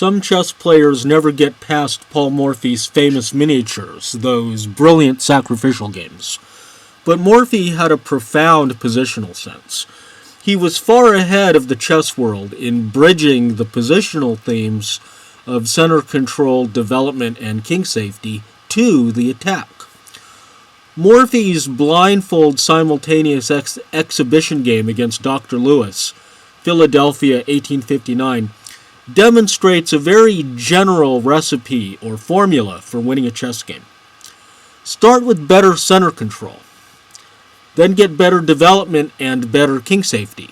some chess players never get past Paul Morphy's famous miniatures, those brilliant sacrificial games. But Morphy had a profound positional sense. He was far ahead of the chess world in bridging the positional themes of center control, development, and king safety to the attack. Morphy's blindfold simultaneous exhibition game against Dr. Lewis, Philadelphia, 1859, demonstrates a very general recipe or formula for winning a chess game. Start with better center control. Then get better development and better king safety.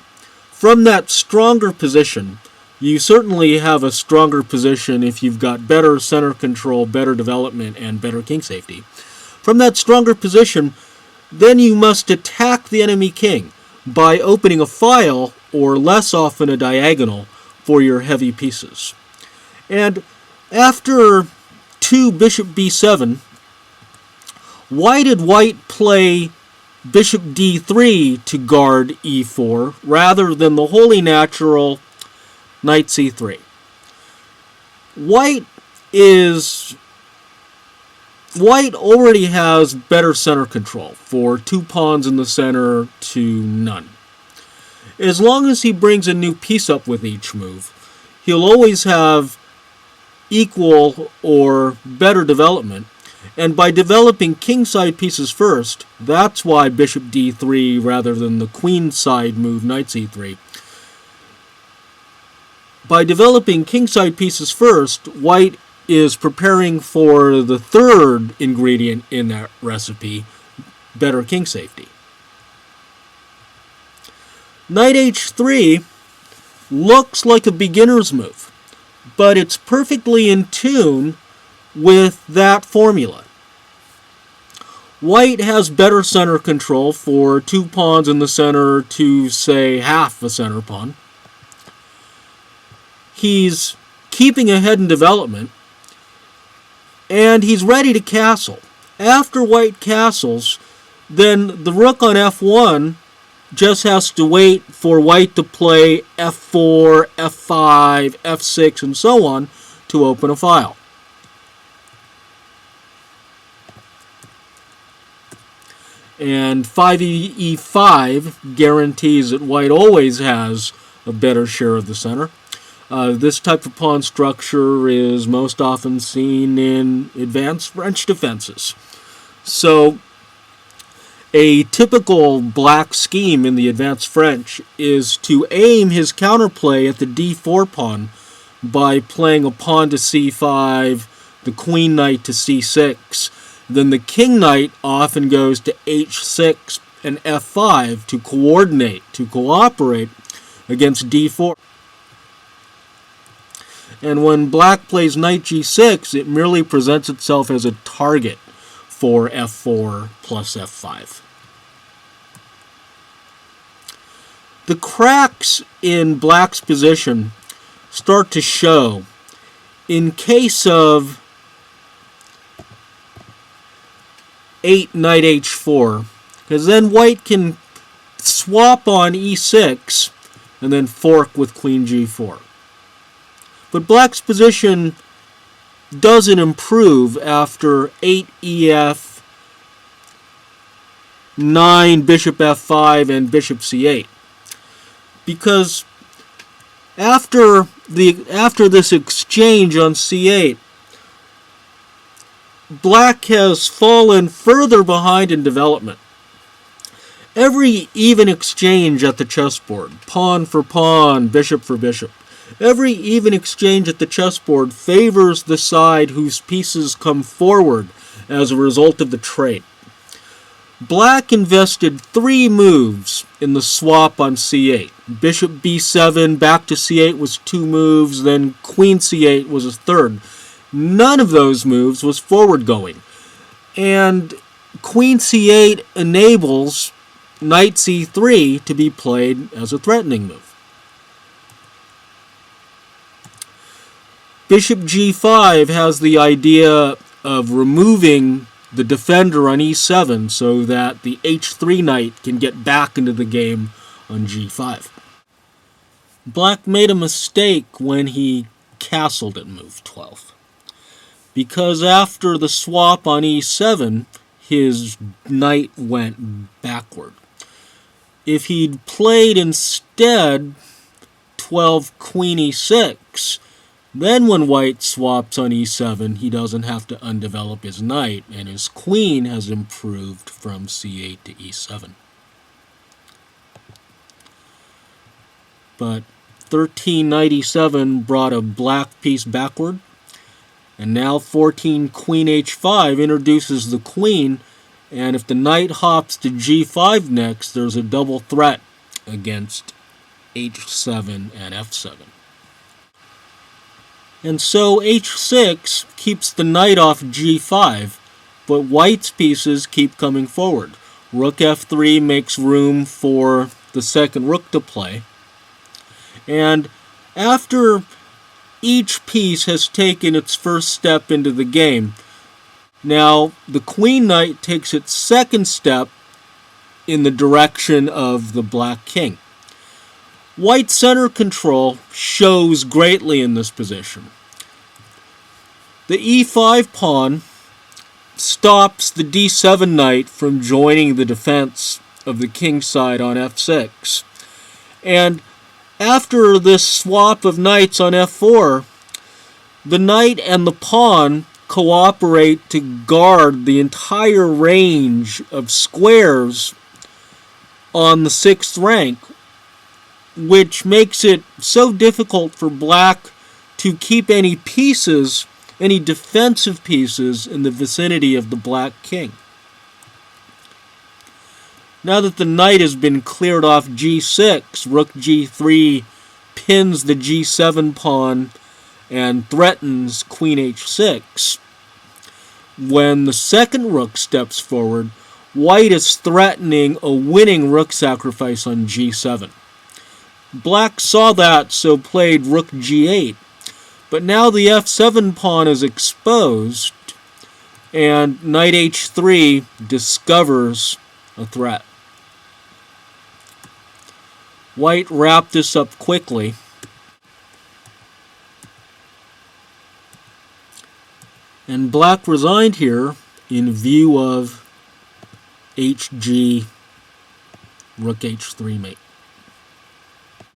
From that stronger position, you certainly have a stronger position if you've got better center control, better development, and better king safety. From that stronger position, then you must attack the enemy king by opening a file, or less often a diagonal, for your heavy pieces. And after 2 bishop b7, why did white play bishop d3 to guard e4 rather than the wholly natural knight c3? White already has better center control, for 2 pawns in the center to none. As long as he brings a new piece up with each move, he'll always have equal or better development. And by developing kingside pieces first, that's why bishop d3 rather than the queenside move knight c3. By developing kingside pieces first, white is preparing for the third ingredient in that recipe, better king safety. Knight h3 looks like a beginner's move, but it's perfectly in tune with that formula. White has better center control for 2 pawns in the center to, say, half a center pawn. He's keeping ahead in development, and he's ready to castle. After white castles, then the rook on f1 just has to wait for white to play f4, f5, f6, and so on to open a file. And 5e5 guarantees that white always has a better share of the center. This type of pawn structure is most often seen in advanced French defenses. So a typical black scheme in the advanced French is to aim his counterplay at the d4 pawn by playing a pawn to c5, the queen knight to c6. Then the king knight often goes to h6 and f5 to coordinate, to cooperate against d4. And when black plays knight g6, it merely presents itself as a target for f4 plus f5. The cracks in black's position start to show in case of 8 knight h4, because then white can swap on e6 and then fork with queen g4. But black's position doesn't improve after 8 ef, 9 bishop f5, and bishop c8. Because after this exchange on c8, black has fallen further behind in development. Every even exchange at the chessboard, pawn for pawn, bishop for bishop, every even exchange at the chessboard favors the side whose pieces come forward as a result of the trade. Black invested 3 moves in the swap on c8. Bishop b7 back to c8 was 2 moves, then queen c8 was a third. None of those moves was forward going. And queen c8 enables knight c3 to be played as a threatening move. Bishop g5 has the idea of removing the defender on e7 so that the h3 knight can get back into the game on g5. Black made a mistake when he castled at move 12. Because after the swap on e7, his knight went backward. If he'd played instead 12 queen e6, then when white swaps on e7, he doesn't have to undevelop his knight, and his queen has improved from c8 to e7. But 13 knight e7 brought a black piece backward, and now 14 queen h5 introduces the queen, and if the knight hops to g5 next, there's a double threat against h7 and f7. And so h6 keeps the knight off g5, but white's pieces keep coming forward. Rook f3 makes room for the second rook to play. And after each piece has taken its first step into the game, now the queen knight takes its second step in the direction of the black king. White center control shows greatly in this position. The e5 pawn stops the d7 knight from joining the defense of the king side on f6. And after this swap of knights on f4, the knight and the pawn cooperate to guard the entire range of squares on the 6th rank, which makes it so difficult for black to keep any pieces, any defensive pieces, in the vicinity of the black king. Now that the knight has been cleared off g6, rook g3 pins the g7 pawn and threatens queen h6. When the second rook steps forward, white is threatening a winning rook sacrifice on g7. Black saw that, so played rook g8. But now the f7 pawn is exposed, and knight h3 discovers a threat. White wrapped this up quickly. And black resigned here in view of hg, rook h3 mate.